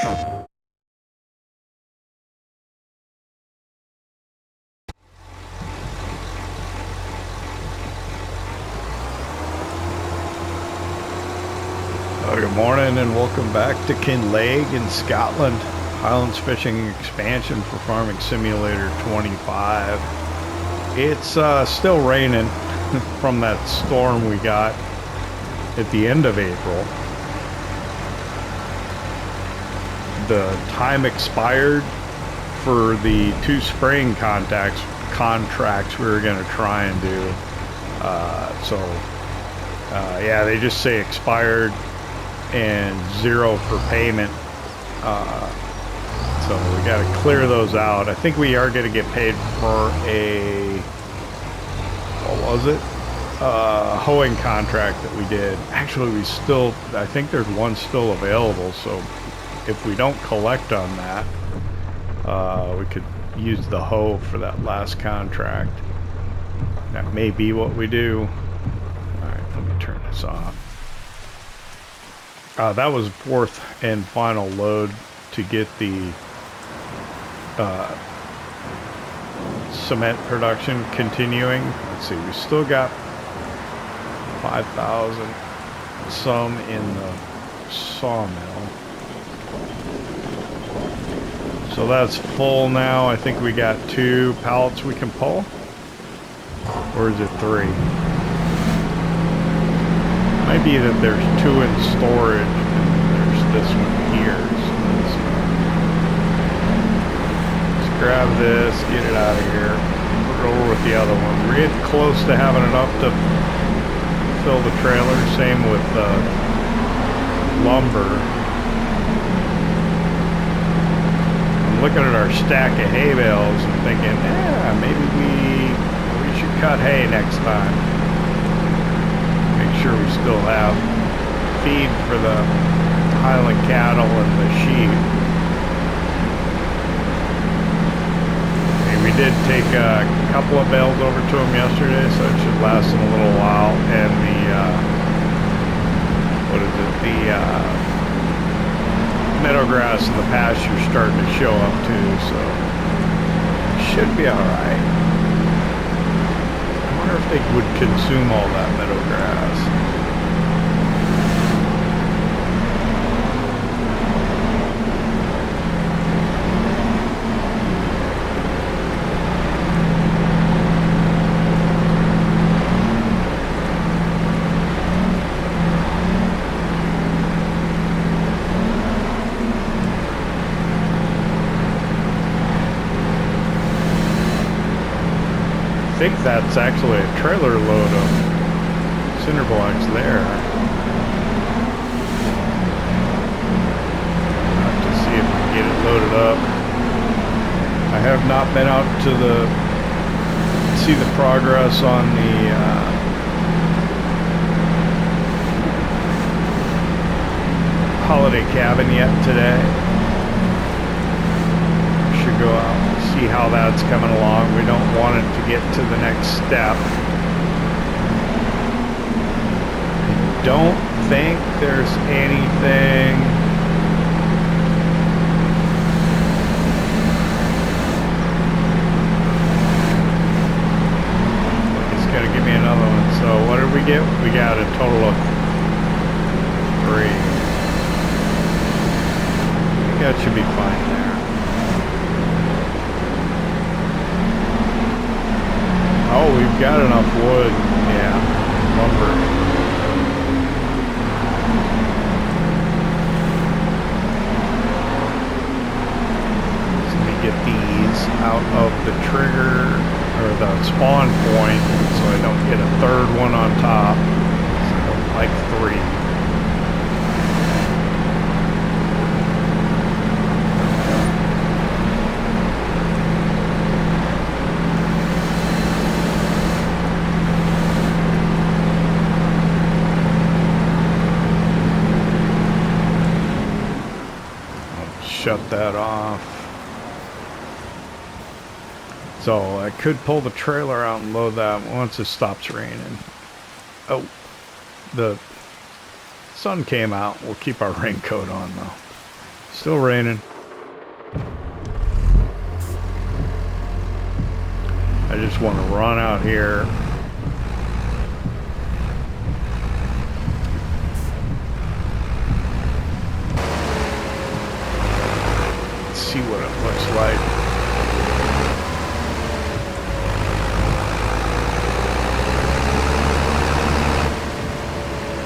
Good morning and welcome back to Kinlaig in Scotland. Highlands Fishing Expansion for Farming Simulator 25. It's still raining from that storm we got at the end of April. The time expired for the 2 spraying contracts we were going to try and do. Yeah, they just say expired and 0 for payment. So we got to clear those out. I think we are going to get paid for a, what was it? Hoeing contract that we did. Actually, I think there's one still available. So if we don't collect on that, we could use the hoe for that last contract. That may be what we do. All right, let me turn this off. That was 4th and final load to get the cement production continuing. Let's see, we still got 5,000 some in the sawmill. So that's full now. I think we got 2 pallets we can pull. Or is it 3? Might be that there's 2 in storage and there's this one here. So let's grab this, get it out of here, put it over with the other one. We're getting close to having enough to fill the trailer. Same with lumber. I'm looking at our stack of hay bales and thinking, maybe we should cut hay next time. Sure we still have feed for the Highland cattle and the sheep. And we did take a couple of bales over to them yesterday, so it should last them a little while. And the meadow grass in the pasture starting to show up too, so it should be alright. I wonder if they would consume all that meadow grass. I think that's actually a trailer load of cinder blocks there. I'll have to see if we can get it loaded up. I have not been out to see the progress on the holiday cabin yet today. Should go out and see how that's coming along. We don't want it to get to the next step. I don't think there's anything it's gonna give me another one. So what did we get? We got a total of 3. I think that should be fine there. Oh, we've got enough wood. Yeah, lumber. So let me get these out of the trigger, or the spawn point, so I don't get a 3rd one on top. So I don't like 3. Shut that off. So I could pull the trailer out and load that once it stops raining. Oh, the sun came out. We'll keep our raincoat on though. Still raining. I just want to run out here. Let's see what it looks like.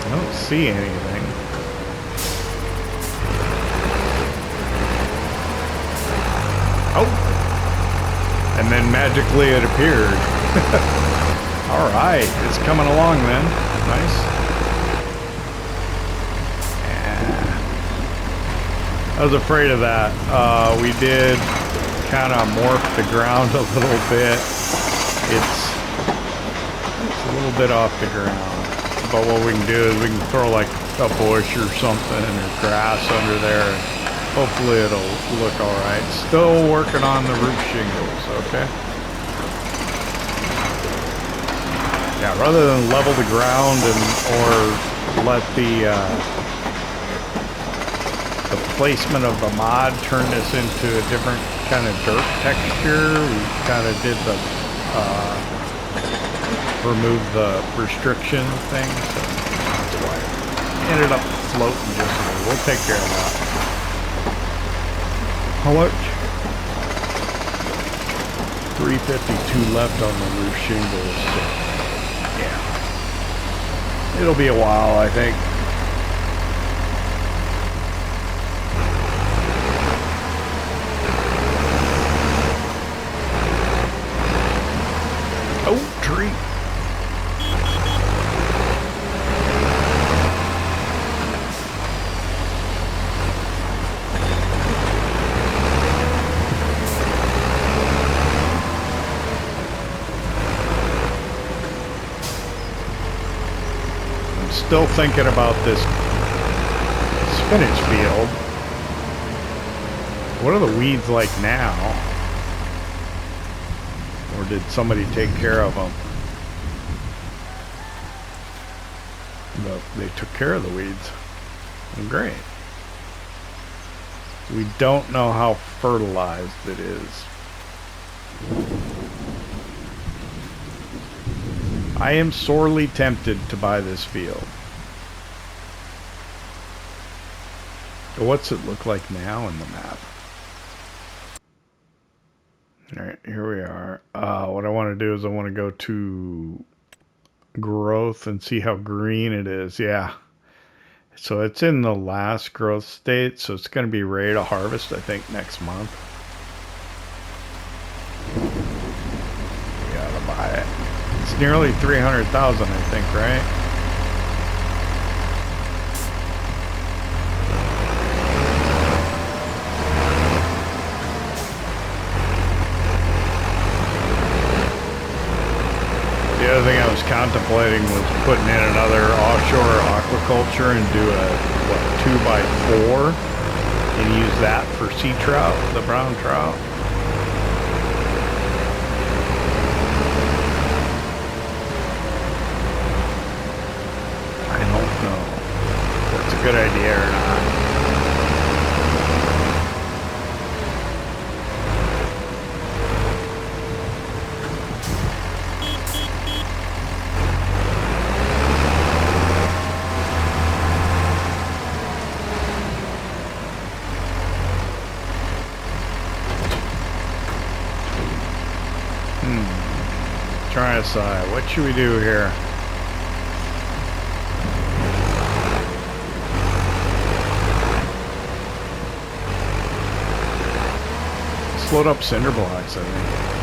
I don't see anything. Oh! And then magically it appeared. All right, it's coming along then. Nice. Yeah. I was afraid of that. We did kind of morph the ground a little bit. It's a little bit off the ground. But what we can do is we can throw like a bush or something or grass under there. Hopefully it'll look all right. Still working on the roof shingles, okay? Yeah, rather than level the ground or let the placement of the mod turn this into a different kind of dirt texture, we kind of did the remove the restriction thing, so that's why it ended up floating just a little. We'll take care of that. How much? 352 left on the roof shingles. So, yeah. It'll be a while, I think. Oh, tree. Still thinking about this spinach field. What are the weeds like now? Or did somebody take care of them? But they took care of the weeds. Well, great. We don't know how fertilized it is. I am sorely tempted to buy this field. What's it look like now in the map? Alright, here we are. What I want to do is I want to go to growth and see how green it is. Yeah. So it's in the last growth state, so it's going to be ready to harvest, I think, next month. We gotta buy it. It's nearly 300,000, I think, right? The other thing I was contemplating was putting in another offshore aquaculture and do a, what, 2x4 and use that for sea trout, the brown trout. I don't know if it's a good idea or not. Try to decide, what should we do here? Let's load up cinder blocks, I think.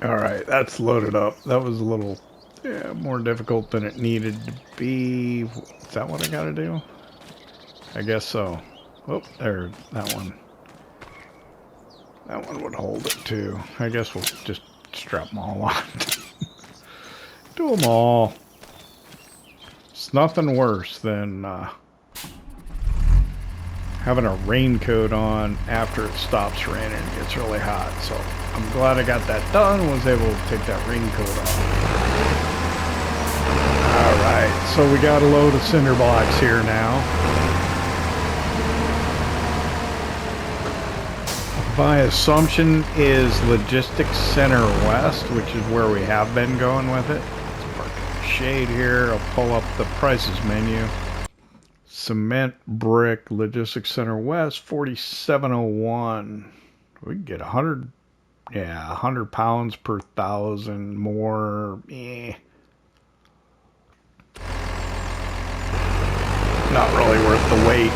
All right, that's loaded up. That was a little more difficult than it needed to be. Is that what I gotta do? I guess so. Oh, there, that one. That one would hold it too. I guess we'll just strap them all on. Do them all. It's nothing worse than having a raincoat on after it stops raining and gets really hot. So I'm glad I got that done and was able to take that raincoat off. Alright, so we got a load of cinder blocks here now. My assumption is Logistics Center West, which is where we have been going with it. Let's park in the shade here. I'll pull up the prices menu. Cement, brick, Logistics Center West, 4701. We can get 100, yeah, 100 pounds per thousand more. Not really worth the wait.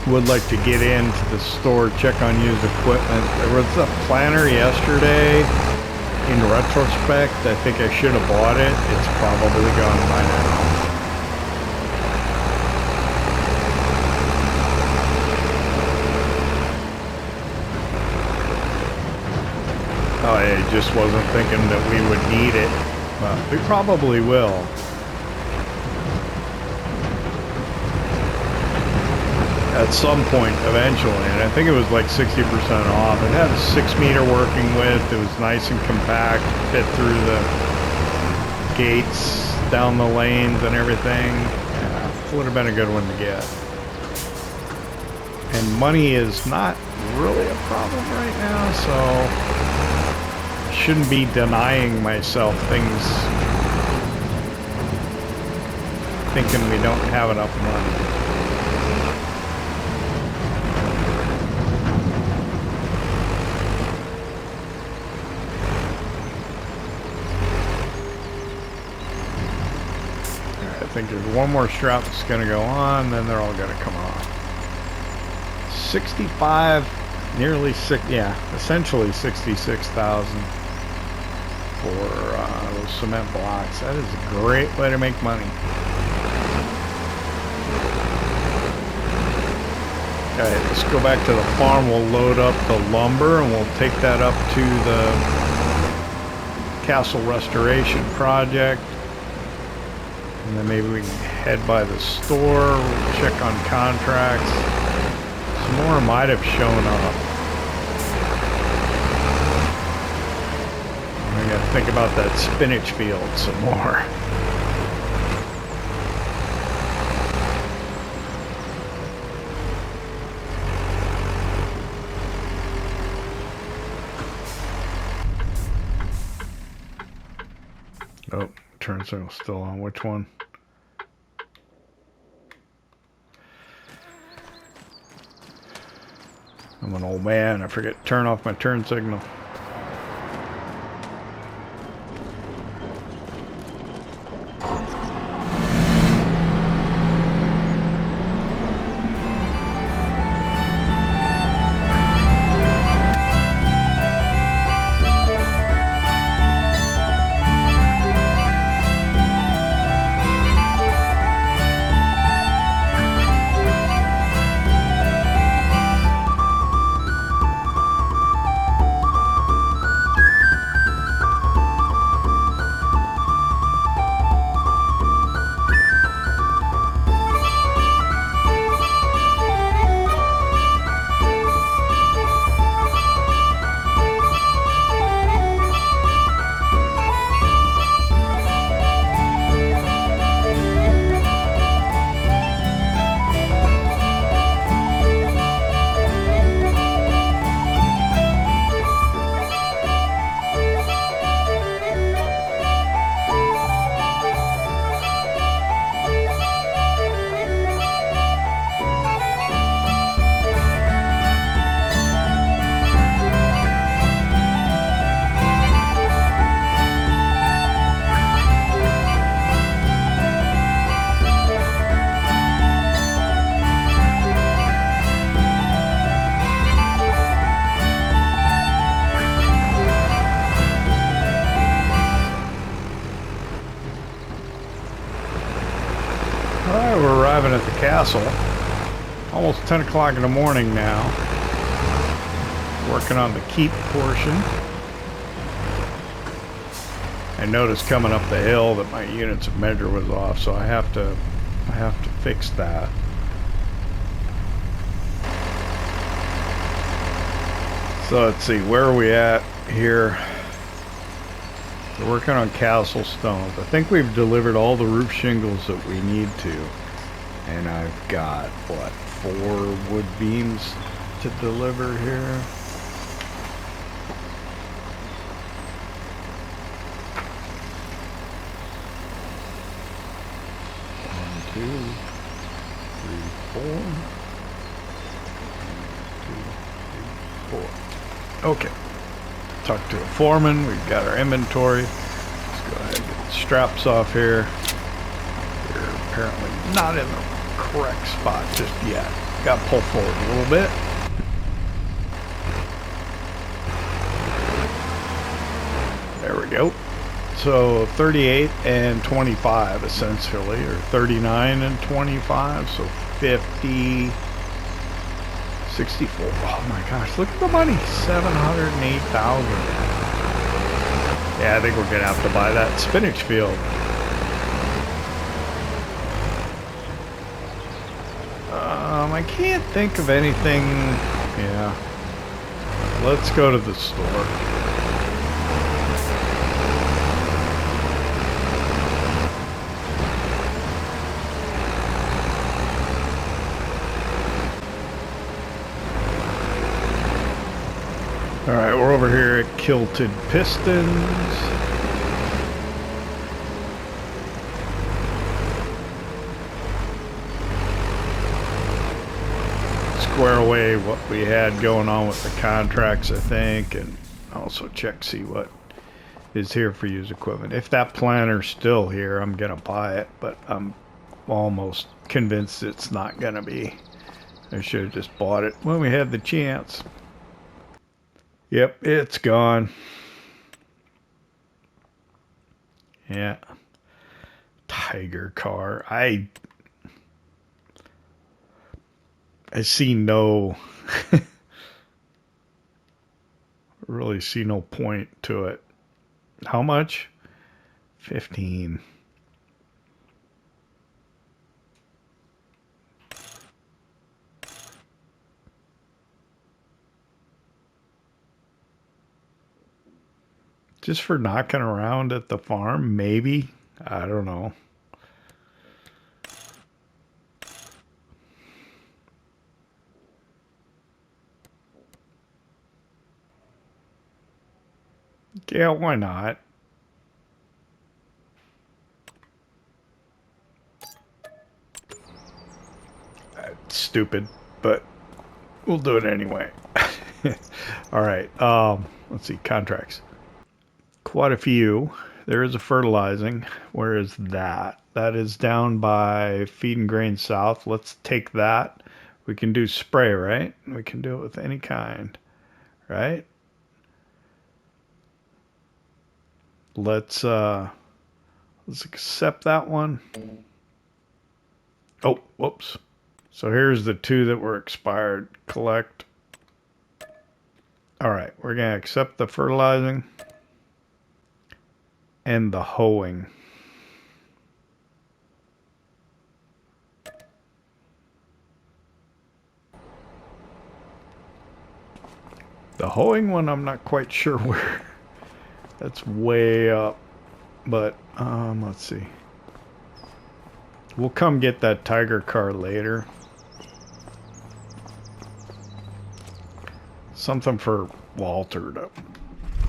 Would like to get into the store, check on used equipment. There was a planter yesterday. In retrospect, I think I should have bought it. It's probably gone by now. Oh, I just wasn't thinking that we would need it, but we probably will. At some point eventually, and I think it was like 60% off. It had a 6 meter working width. It was nice and compact, fit through the gates, down the lanes and everything. Yeah, it would have been a good one to get. And money is not really a problem right now, so I shouldn't be denying myself things, thinking we don't have enough money. I think there's one more strap that's going to go on, then they're all going to come off. 65, nearly six, yeah, essentially 66,000 for those cement blocks. That is a great way to make money. Okay, let's go back to the farm. We'll load up the lumber and we'll take that up to the castle restoration project. And then maybe we can head by the store, we'll check on contracts. Some more might have shown up. I gotta think about that spinach field some more. Oh, turn signal still on. Which one? I'm an old man. I forget to turn off my turn signal. Castle. Almost 10 o'clock in the morning now. Working on the keep portion. I noticed coming up the hill that my units of measure was off, so I have to fix that. So let's see, where are we at here? We're working on castle stones. I think we've delivered all the roof shingles that we need to. And I've got, what, 4 wood beams to deliver here. One, two, three, four. 1, 2, 3, 4. Okay. Talk to a foreman. We've got our inventory. Let's go ahead and get the straps off here. We're apparently not in the correct spot just yet. Got to pull forward a little bit. There we go. So 38 and 25 essentially, or 39 and 25, so 50, 64. Oh my gosh, look at the money. 708,000. Yeah, I think we're gonna have to buy that spinach field. I can't think of anything. Yeah. Let's go to the store. Alright, we're over here at Kilted Pistons. Square away what we had going on with the contracts, I think, and also check, see what is here for used equipment. If that planter's still here, I'm gonna buy it, but I'm almost convinced it's not gonna be. I should have just bought it when we had the chance. Yep, it's gone. Yeah. Tiger car. I see no really see no point to it. How much? 15. Just for knocking around at the farm, maybe. I don't know. Yeah, why not? That's stupid, but we'll do it anyway. All right. Let's see, contracts. Quite a few. There is a fertilizing. Where is that? That is down by Feed and Grain South. Let's take that. We can do spray, right? We can do it with any kind, right? Let's accept that one. Oh, whoops. So here's the 2 that were expired. Collect. All right, we're gonna accept the fertilizing and the hoeing. The hoeing one, I'm not quite sure where. That's way up, but let's see. We'll come get that Tiger car later. Something for Walter to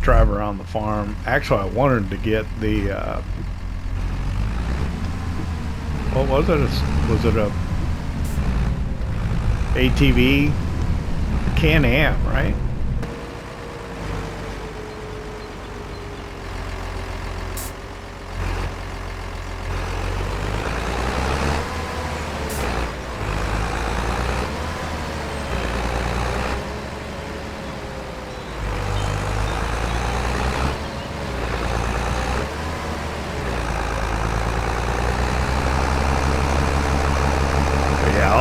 drive around the farm. Actually, I wanted to get the what was it? Was it a ATV? Can-Am, right?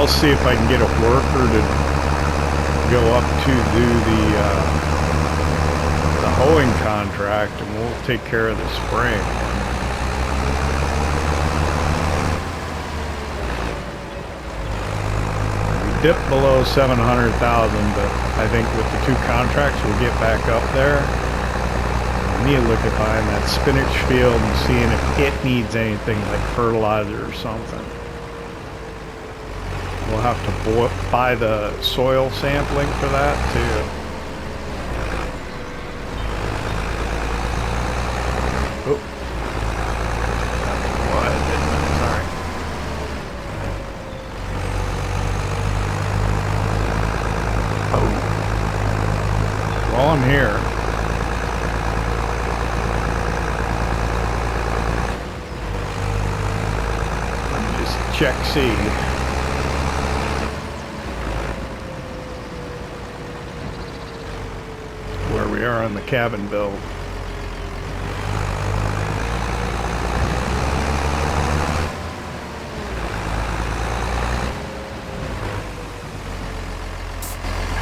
I'll see if I can get a worker to go up to do the hoeing contract, and we'll take care of the spraying. We dipped below 700,000, but I think with the 2 contracts we'll get back up there. I need to look at buying that spinach field and seeing if it needs anything like fertilizer or something. We'll have to buy the soil sampling for that too. Oh. What? Sorry. Oh. While I'm here, let me just check see. Where we are on the cabin build.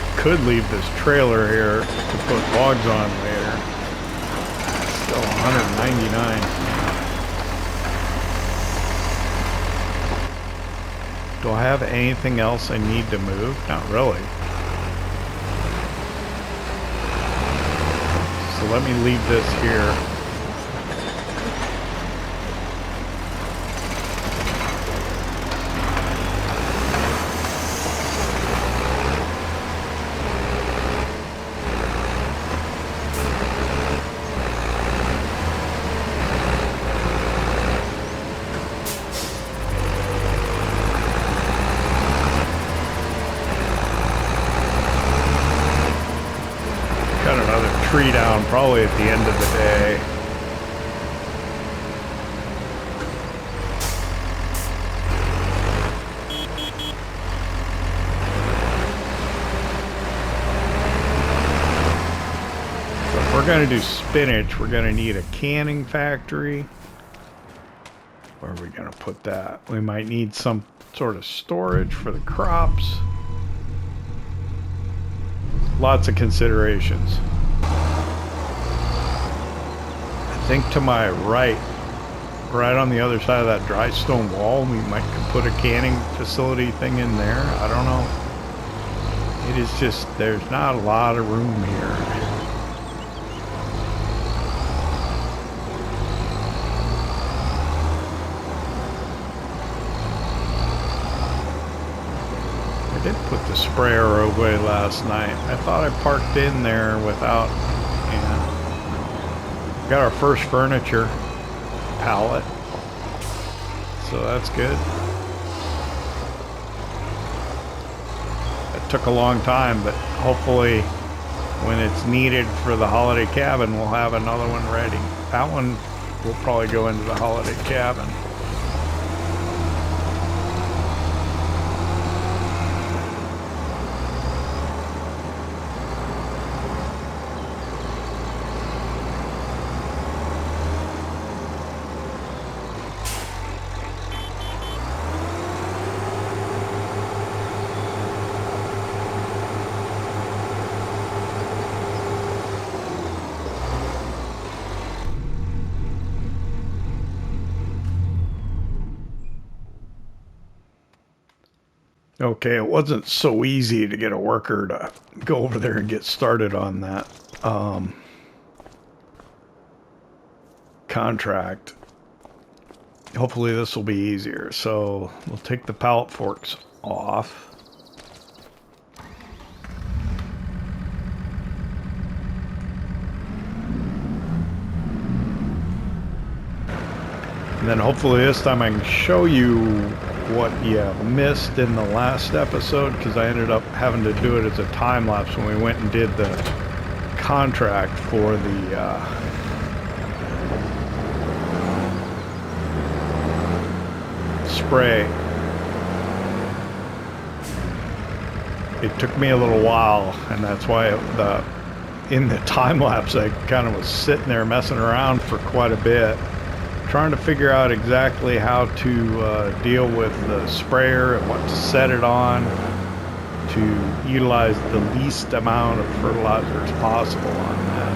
I could leave this trailer here to put logs on later. Still 199. Do I have anything else I need to move? Not really. So let me leave this here. Tree down probably at the end of the day. So if we're going to do spinach, we're going to need a canning factory. Where are we going to put that? We might need some sort of storage for the crops. Lots of considerations. I think to my right on the other side of that dry stone wall, we might put a canning facility thing in there. I don't know. It is just, there's not a lot of room here. I did put the sprayer away last night. I thought I parked in there without, got our first furniture pallet, so that's good. It took a long time, but hopefully when it's needed for the holiday cabin, we'll have another one ready. That one will probably go into the holiday cabin. Okay, it wasn't so easy to get a worker to go over there and get started on that contract. Hopefully this will be easier. So we'll take the pallet forks off. And then hopefully this time I can show you what you missed in the last episode, because I ended up having to do it as a time lapse when we went and did the contract for the spray. It took me a little while, and that's why in the time lapse I kind of was sitting there messing around for quite a bit, trying to figure out exactly how to deal with the sprayer and what to set it on to utilize the least amount of fertilizer as possible on that.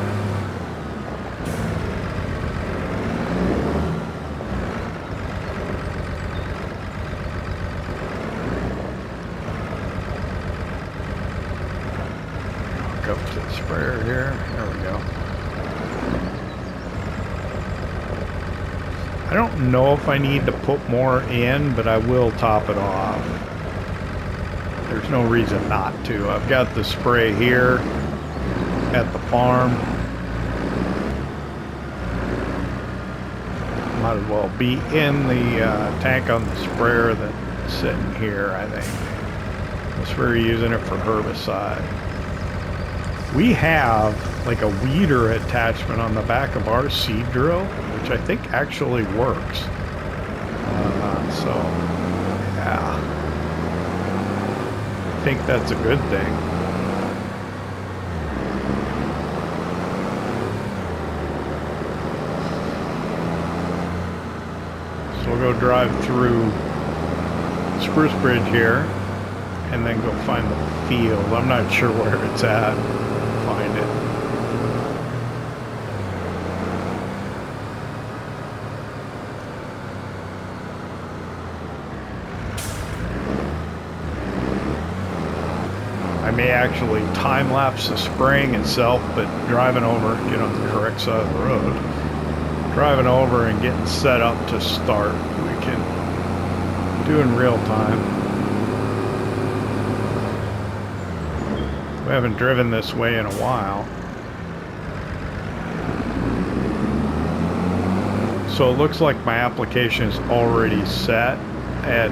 Hook up to the sprayer here. There we go. I don't know if I need to put more in, but I will top it off. There's no reason not to. I've got the spray here at the farm. Might as well be in the tank on the sprayer that's sitting here, I think. Unless we're using it for herbicide. We have like a weeder attachment on the back of our seed drill, which I think actually works. So, yeah. I think that's a good thing. So we'll go drive through Spruce Bridge here and then go find the field. I'm not sure where it's at. Find it. I may actually time-lapse the spraying itself, but driving over, get on the correct side of the road, driving over and getting set up to start, we can do in real time. We haven't driven this way in a while. So it looks like my application is already set at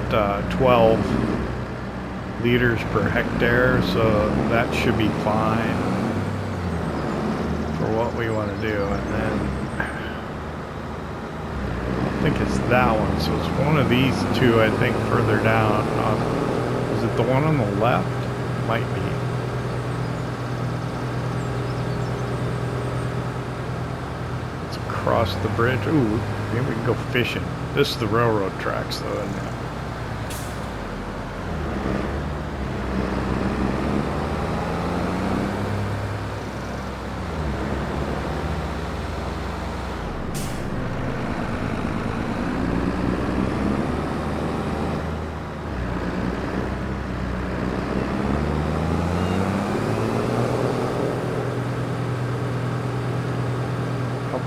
12 liters per hectare, so that should be fine for what we want to do. And then I think it's that one, so it's one of these two, I think, further down. Is it the one on the left? Might be. Let's cross the bridge. Ooh, maybe we can go fishing. This is the railroad tracks though, isn't it?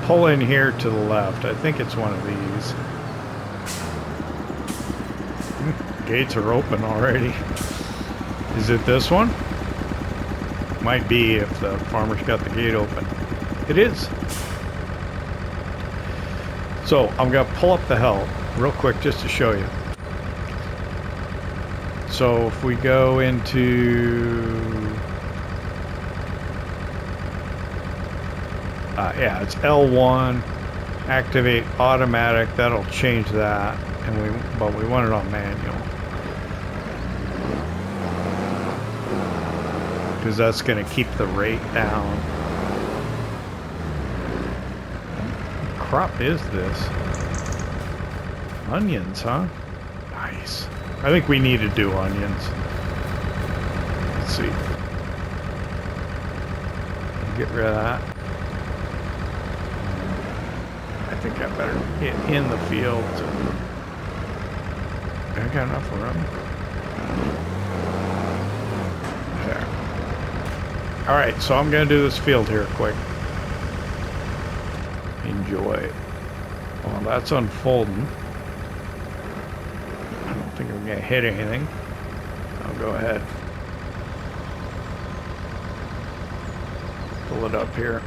Pull in here to the left. I think it's one of these. Gates are open already. Is it this one? Might be if the farmer's got the gate open. It is. So I'm gonna pull up the hill real quick just to show you. So if we go into yeah, it's L1, activate automatic, that'll change that, and but we want it on manual. Because that's going to keep the rate down. What crop is this? Onions, huh? Nice. I think we need to do onions. Let's see. Get rid of that. I think I better get in the field. I got enough room. There. Alright, so I'm going to do this field here quick. Enjoy. Well, that's unfolding. I don't think I'm going to hit anything. I'll go ahead. Pull it up here.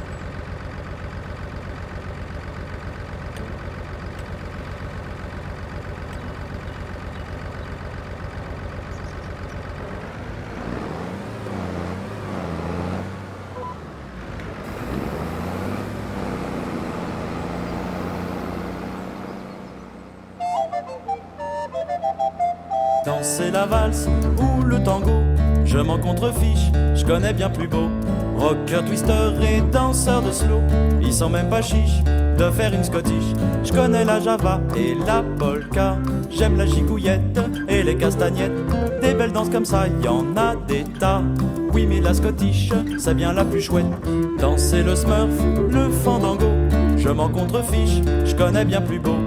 Danser la valse ou le tango, je m'en contrefiche, je connais bien plus beau. Rocker, twister et danseur de slow, ils sont même pas chiches de faire une Scottish. Je connais la Java et la polka, j'aime la gigouillette et les castagnettes. Des belles danses comme ça, y en a des tas. Oui mais la Scottish, c'est bien la plus chouette. Danser le smurf, le fandango, je m'en contrefiche, je connais bien plus beau.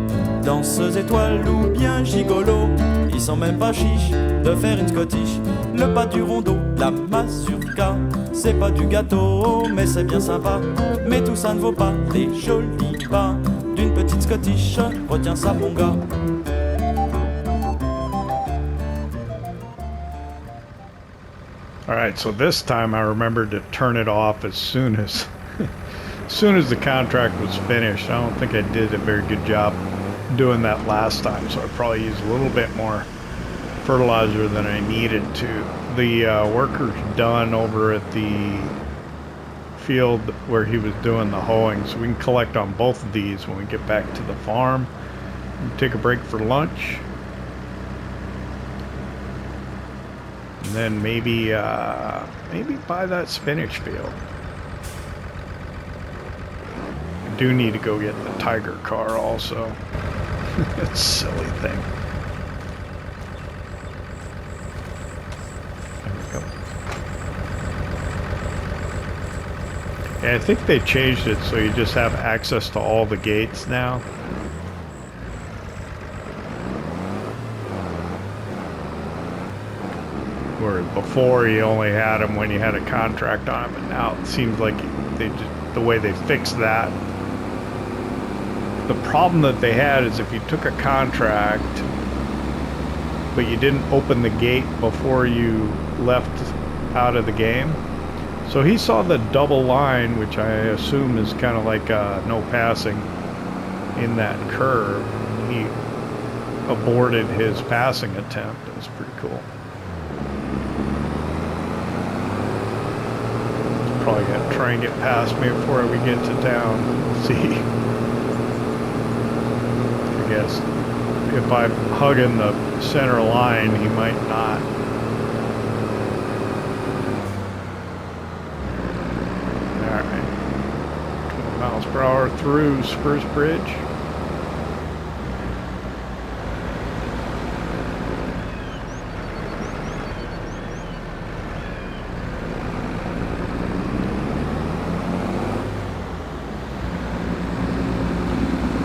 Danseuse étoile ou bien gigolo, ils sont même pas chiches de faire une Scottish. Le pas du rondeau, la mazurka, c'est pas du gâteau, mais c'est bien sympa. Mais tout ça ne vaut pas les jolis pas d'une petite Scottish, retiens ça mon gars. All right, so this time I remembered to turn it off as soon as the contract was finished. I don't think I did a very good job doing that last time, so I probably used a little bit more fertilizer than I needed to. The worker's done over at the field where he was doing the hoeing, so we can collect on both of these when we get back to the farm. We'll take a break for lunch. And then maybe buy that spinach field. I do need to go get the Tiger car also. That silly thing. There we go. Yeah, I think they changed it so you just have access to all the gates now. Whereas before you only had them when you had a contract on them, and now it seems like they just, the way they fixed that. The problem that they had is if you took a contract, but you didn't open the gate before you left out of the game. So he saw the double line, which I assume is kind of like no passing in that curve. He aborted his passing attempt. It was pretty cool. Probably gonna try and get past me before we get to town. We'll see. I guess if I'm hugging the center line, he might not. Alright. 20 miles per hour through Spruce Bridge.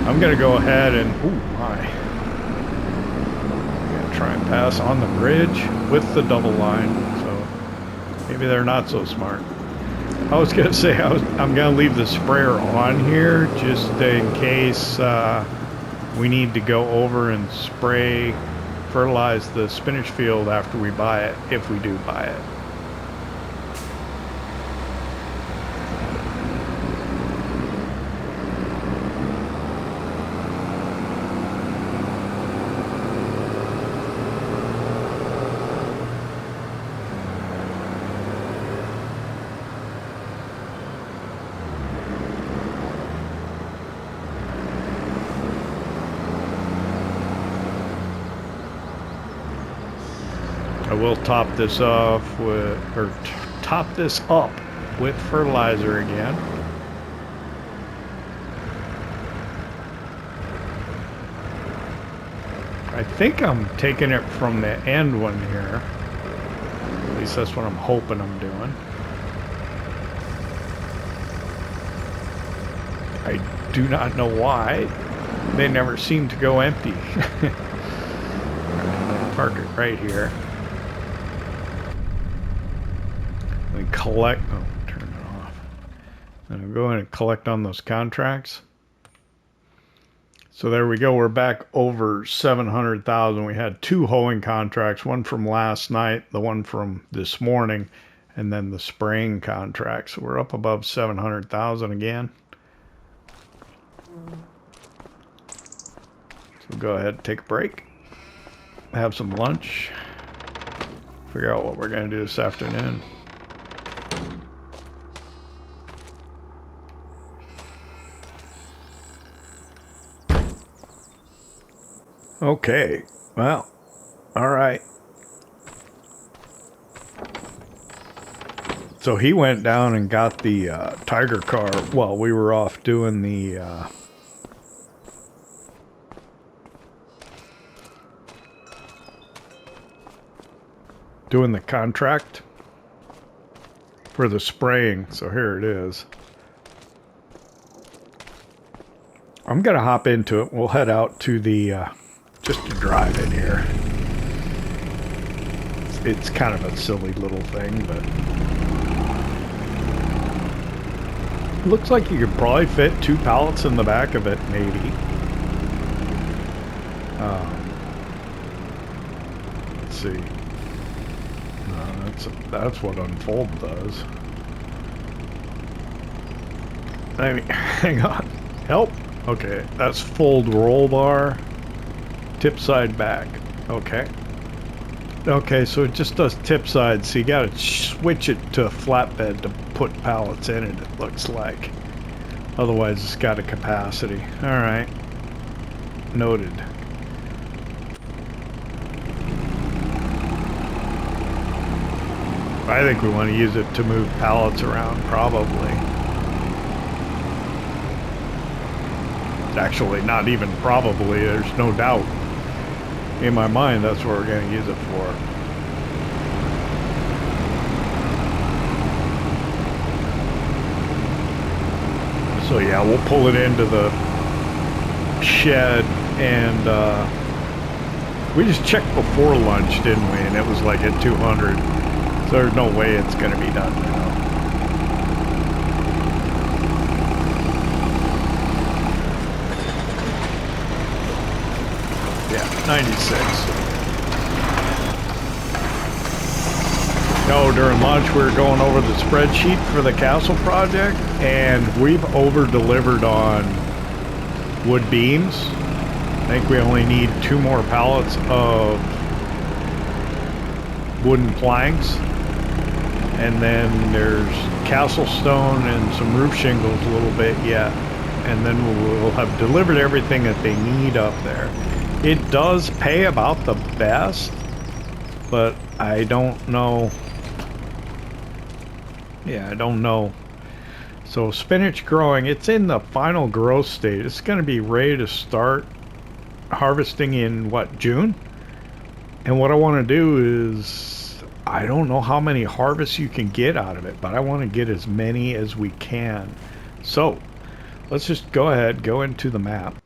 I'm gonna go ahead and, ooh my, I'm gonna try and pass on the bridge with the double line, so maybe they're not so smart. I was gonna say I'm gonna leave the sprayer on here just in case we need to go over and spray, fertilize the spinach field after we buy it, if we do buy it. I will top this off with, or top this up with fertilizer again. I think I'm taking it from the end one here. At least that's what I'm hoping I'm doing. I do not know why. They never seem to go empty. Alright, I'll park it right here. And collect, oh, turn it off. And I'll go in and collect on those contracts. So there we go. We're back over 700,000. We had two hoeing contracts, one from last night, the one from this morning, and then the spraying contract. So we're up above 700,000 again. So go ahead and take a break, have some lunch, figure out what we're going to do this afternoon. Okay, well, all right. So he went down and got the Tiger car while we were off doing the doing the contract for the spraying. So here it is. I'm going to hop into it. We'll head out to the, just to drive in here. It's kind of a silly little thing, but it looks like you could probably fit 2 pallets in the back of it, maybe. Let's see. That's what unfold does. I mean, hang on. Help. Okay, that's fold roll bar, tip side back. Okay. Okay, so it just does tip side, so you gotta switch it to a flatbed to put pallets in it, it looks like. Otherwise, it's got a capacity. Alright. Noted. I think we want to use it to move pallets around, probably. Actually, not even probably, there's no doubt. In my mind, that's what we're going to use it for. So yeah, we'll pull it into the shed, and we just checked before lunch, didn't we? And it was like at 200. So there's no way it's going to be done now. Yeah, 96. No, during lunch we were going over the spreadsheet for the castle project, and we've over-delivered on wood beams. I think we only need 2 more pallets of wooden planks. And then there's castle stone and some roof shingles a little bit yet. And then we'll have delivered everything that they need up there. It does pay about the best, but I don't know. Yeah, I don't know. So spinach growing, it's in the final growth stage. It's going to be ready to start harvesting in, what, June? And what I want to do is, I don't know how many harvests you can get out of it, but I want to get as many as we can. So let's just go ahead, go into the map.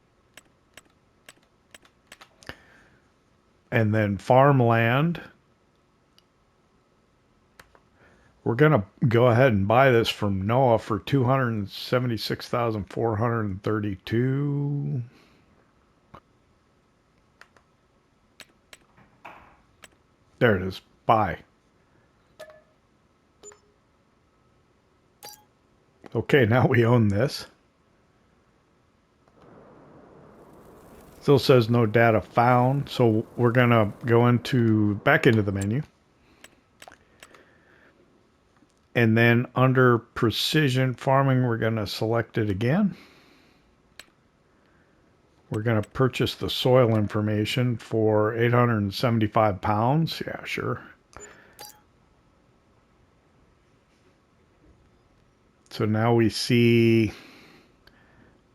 And then farmland. We're going to go ahead and buy this from Noah for $276,432. There it is. Buy. Okay, now we own this. Still says no data found, so we're gonna go back into the menu. And then under precision farming, we're gonna select it again. We're gonna purchase the soil information for 875 pounds. Yeah, sure. So now we see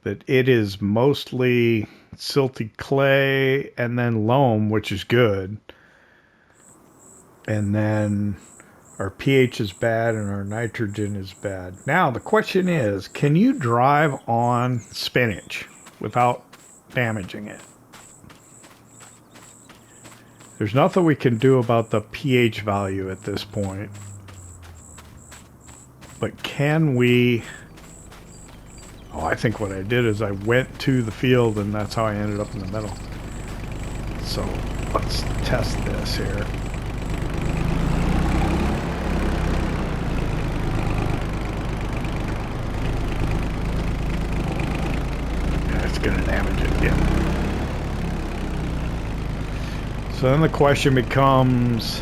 that it is mostly silty clay and then loam, which is good. And then our pH is bad and our nitrogen is bad. Now the question is, can you drive on spinach without damaging it? There's nothing we can do about the pH value at this point. But can we... Oh, I think what I did is I went to the field and that's how I ended up in the middle. So let's test this here. Yeah, it's going to damage it again. So then the question becomes...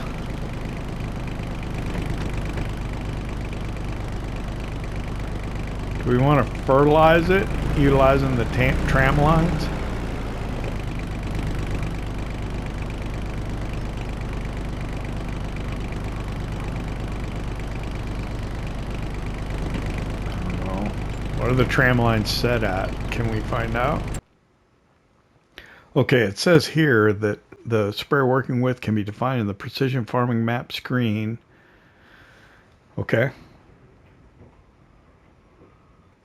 Do we want to fertilize it utilizing the tramlines? I don't know. What are the tramlines set at? Can we find out? Okay, it says here that the sprayer working with can be defined in the precision farming map screen. Okay.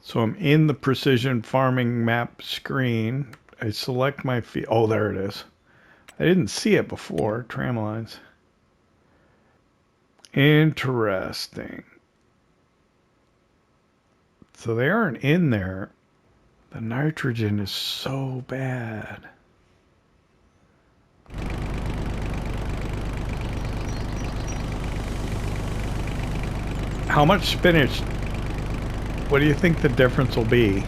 So I'm in the precision farming map screen. I select my field. Oh, there it is. I didn't see it before. Tramlines. Interesting. So they aren't in there. The nitrogen is so bad. How much spinach? What do you think the difference will be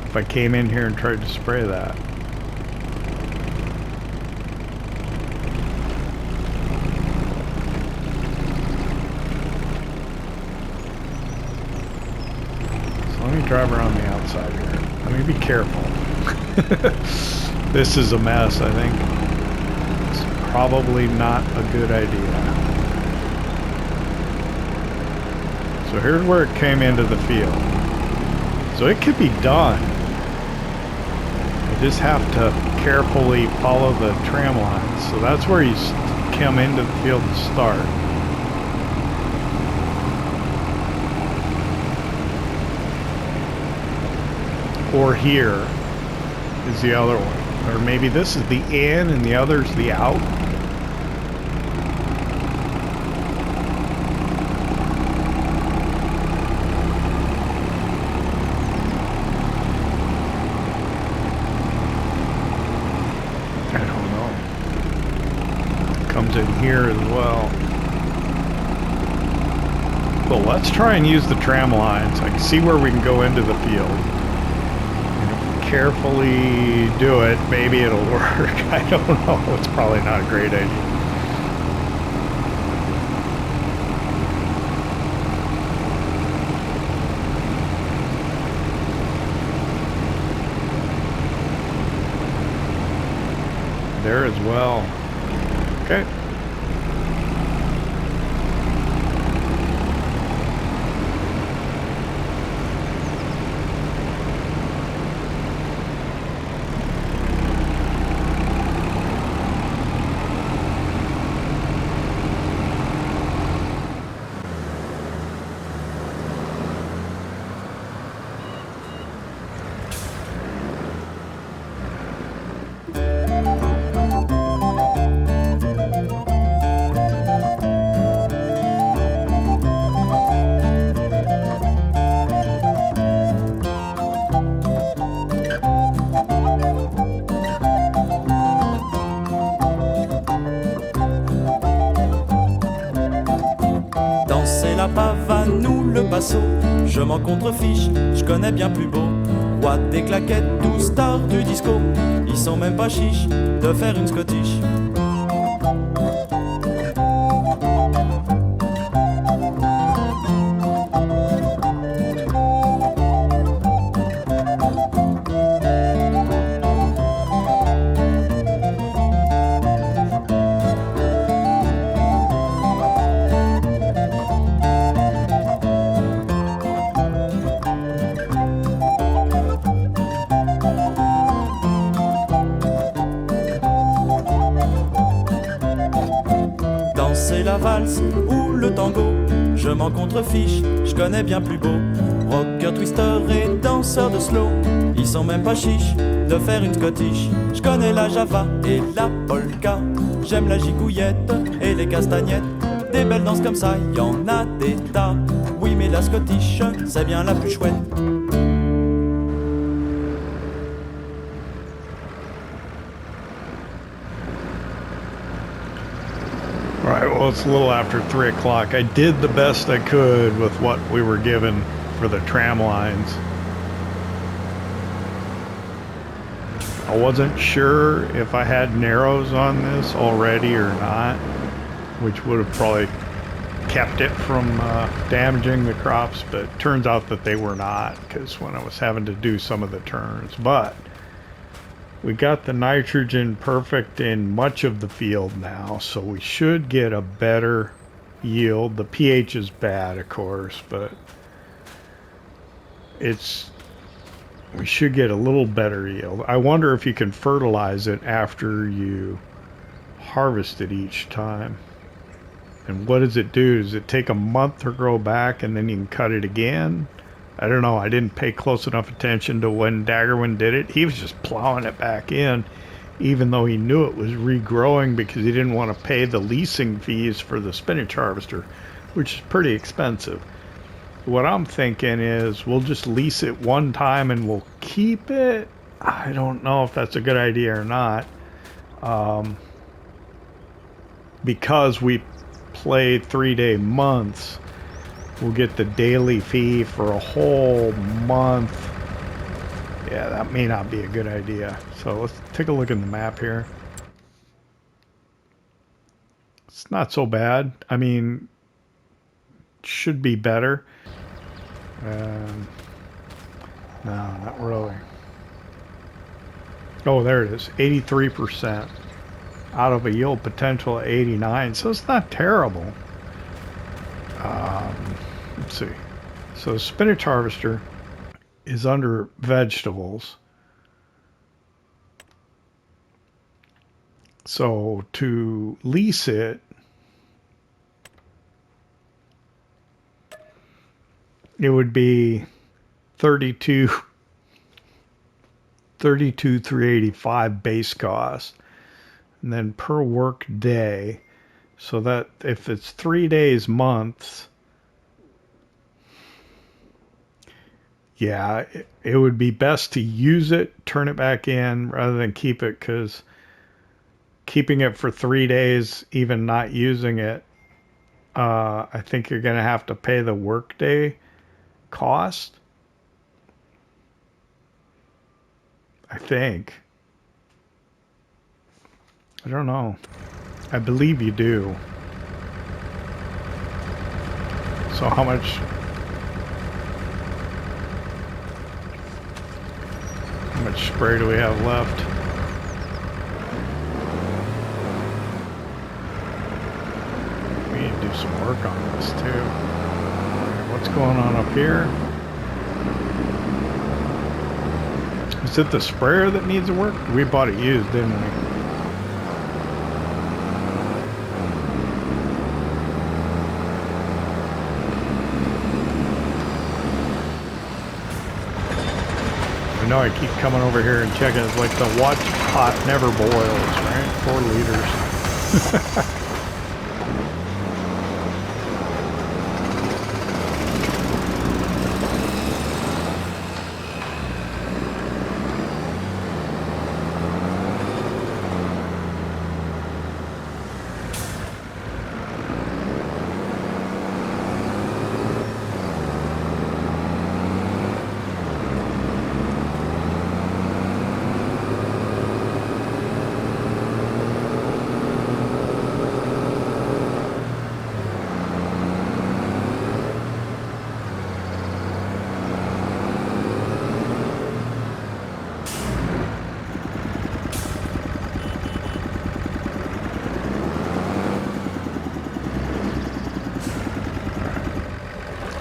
if I came in here and tried to spray that? So let me drive around the outside here. Let me be careful. This is a mess, I think. It's probably not a good idea. So here's where it came into the field. So it could be done. You just have to carefully follow the tram lines. So that's where you come into the field to start. Or here is the other one. Or maybe this is the in and the other's the out. In here as well. Well, let's try and use the tram lines. I can see where we can go into the field. And if we carefully do it, maybe it'll work. I don't know. It's probably not a great idea. There as well. Okay. Je m'en contrefiche, je connais bien plus beau. Roi des claquettes, 12 stars du disco. Ils sont même pas chiches de faire une scottish. Ou le tango, je m'en contrefiche, je connais bien plus beau. Rocker, twister et danseur de slow, ils sont même pas chiches de faire une scottish. Je connais la java et la polka, j'aime la gigouillette et les castagnettes. Des belles danses comme ça, y en a des tas. Oui mais la scottish, c'est bien la plus chouette. Alright, well it's a little after 3 o'clock. I did the best I could with what we were given for the tram lines. I wasn't sure if I had narrows on this already or not, which would have probably kept it from damaging the crops, but it turns out that they were not, because when I was having to do some of the turns. But we got the nitrogen perfect in much of the field now, so we should get a better yield. The pH is bad, of course, but it's we should get a little better yield. I wonder if you can fertilize it after you harvest it each time. And what does it do? Does it take a month to grow back and then you can cut it again? I don't know. I didn't pay close enough attention to when Daggerwin did it. He was just plowing it back in, even though he knew it was regrowing because he didn't want to pay the leasing fees for the spinach harvester, which is pretty expensive. What I'm thinking is we'll just lease it one time and we'll keep it. I don't know if that's a good idea or not. Because we play 3-day months, we'll get the daily fee for a whole month. Yeah, that may not be a good idea. So let's take a look at the map here. It's not so bad. I mean, should be better. No, not really. Oh, there it is. 83% out of a yield potential of 89. So it's not terrible. Let's see. So the spinach harvester is under vegetables. So to lease it, it would be 32,385 base cost, and then per work day. So that if it's 3 days months, yeah, it would be best to use it, turn it back in rather than keep it, because keeping it for 3 days, even not using it, I think you're going to have to pay the workday cost. I think. I don't know. I believe you do. So how much spray do we have left? We need to do some work on this too. Right, what's going on up here? Is it the sprayer that needs to work? We bought it used, didn't we? I know I keep coming over here and checking. It's like the watch pot never boils, right? 4 liters.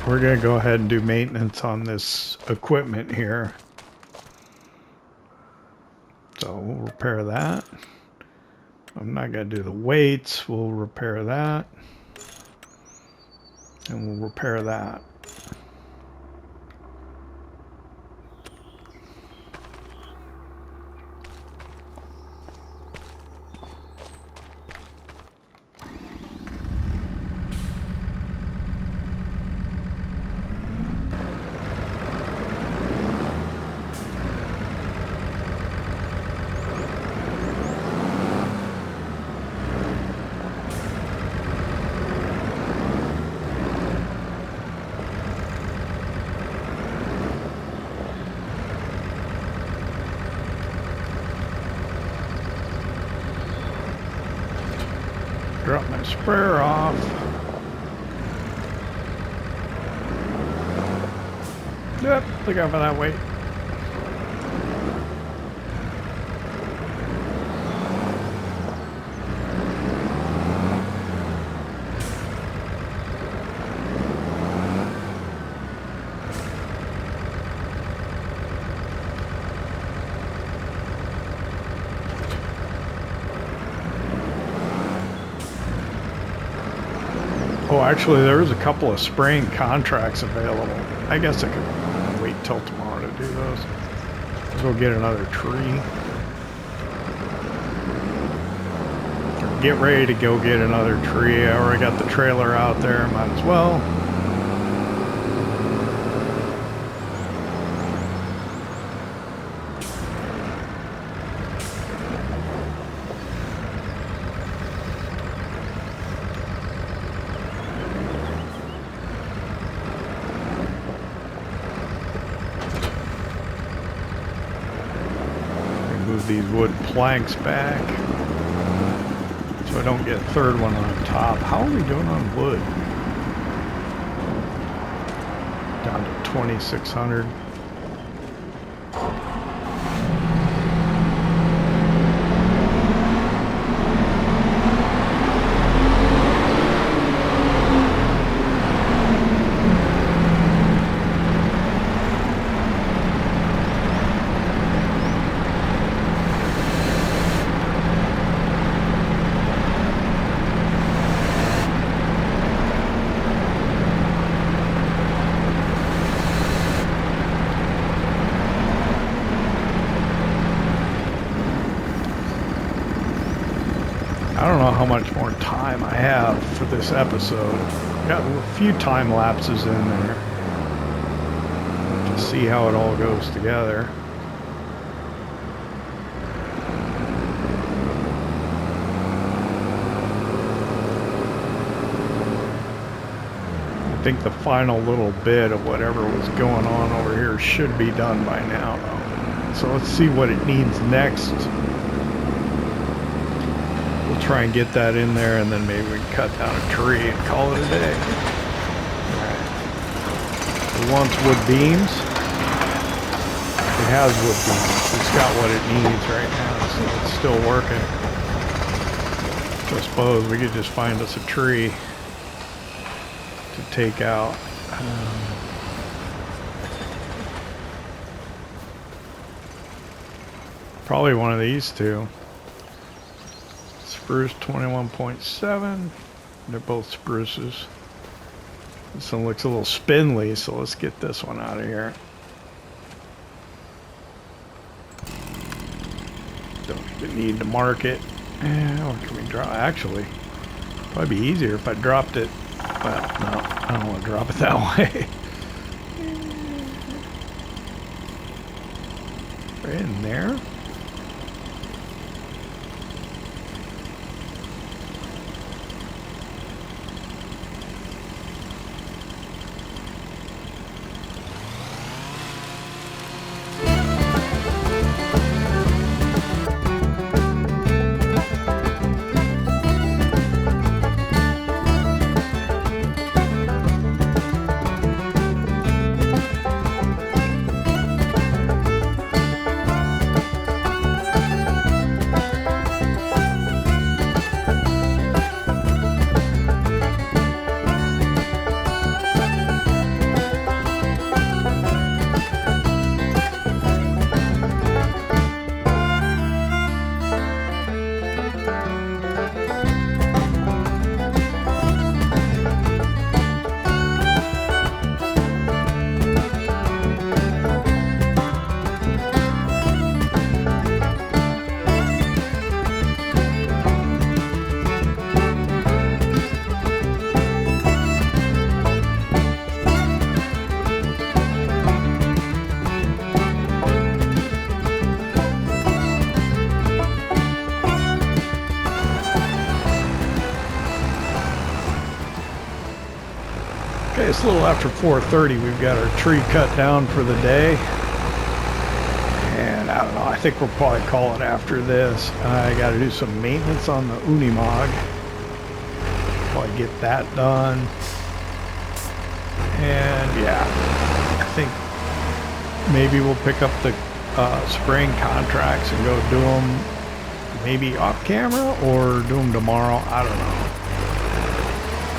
We're going to go ahead and do maintenance on this equipment here. So we'll repair that. I'm not going to do the weights. We'll repair that. And we'll repair that. Drop my sprayer off. Yep, look out for that weight. actually, there was a couple of spraying contracts available. I guess I could wait till tomorrow to do those. Let's go get another tree. Or get ready to go get another tree. I already got the trailer out there. Might as well. These wood planks back so I don't get a third one on top. How are we doing on wood? Down to 2,600. I don't know how much more time I have for this episode. Got a few time lapses in there to see how it all goes together. I think the final little bit of whatever was going on over here should be done by now, though. So let's see what it needs next. We'll try and get that in there, and then maybe we can cut down a tree and call it a day. Alright. It wants wood beams. It has wood beams. It's got what it needs right now, so it's still working. So I suppose we could just find us a tree to take out. Probably one of these two. Spruce 21.7. They're both spruces. This one looks a little spindly, so let's get this one out of here. Don't even need to mark it. What can we drop? Actually, probably be easier if I dropped it. Well, no, I don't want to drop it that way. Right in there. It's a little after 4:30. We've got our tree cut down for the day, and I don't know, I think we'll probably call it after this. I got to do some maintenance on the Unimog, probably get that done, and yeah, I think maybe we'll pick up the spraying contracts and go do them maybe off camera or do them tomorrow. I don't know.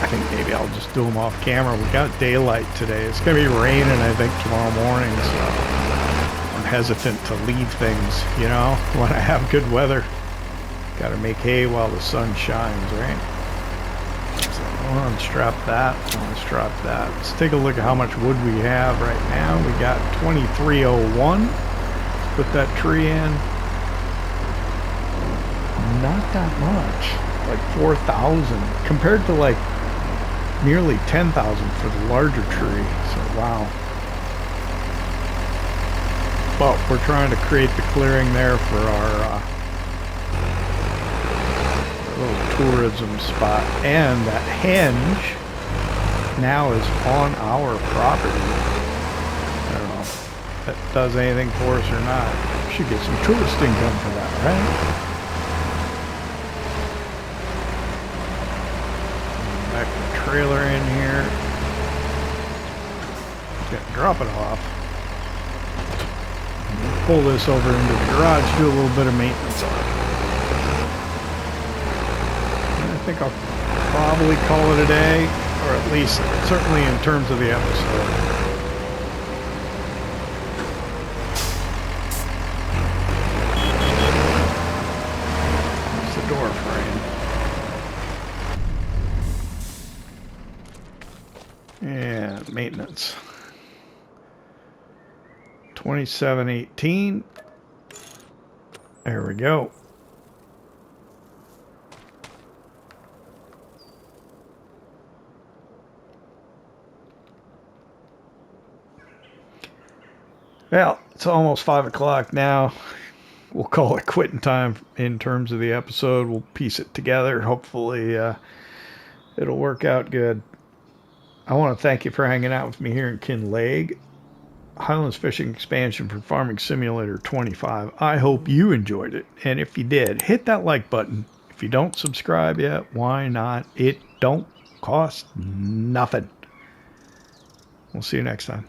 I think maybe I'll just do them off camera. We got daylight today. It's going to be raining, I think, tomorrow morning, so I'm hesitant to leave things, you know, when I have good weather. Got to make hay while the sun shines, right? So we'll unstrap that. Unstrap that. Let's take a look at how much wood we have right now. We got 2301. Let's put that tree in. Not that much. Like 4,000 compared to like nearly 10,000 for the larger tree. So wow. But we're trying to create the clearing there for our little tourism spot, and that henge now is on our property. I don't know if that does anything for us or not. Should get some tourist income for that, right? Back the trailer in here. Gonna drop it off. Pull this over into the garage, do a little bit of maintenance on it. And I think I'll probably call it a day, or at least certainly in terms of the episode. There's the door frame. And maintenance. 2718. There we go. Well, it's almost 5 o'clock now. We'll call it quitting time in terms of the episode. We'll piece it together. Hopefully it'll work out good. I want to thank you for hanging out with me here in Kinlaig. Highlands Fishing Expansion for Farming Simulator 25. I hope you enjoyed it. And if you did, hit that like button. If you don't subscribe yet, why not? It don't cost nothing. We'll see you next time.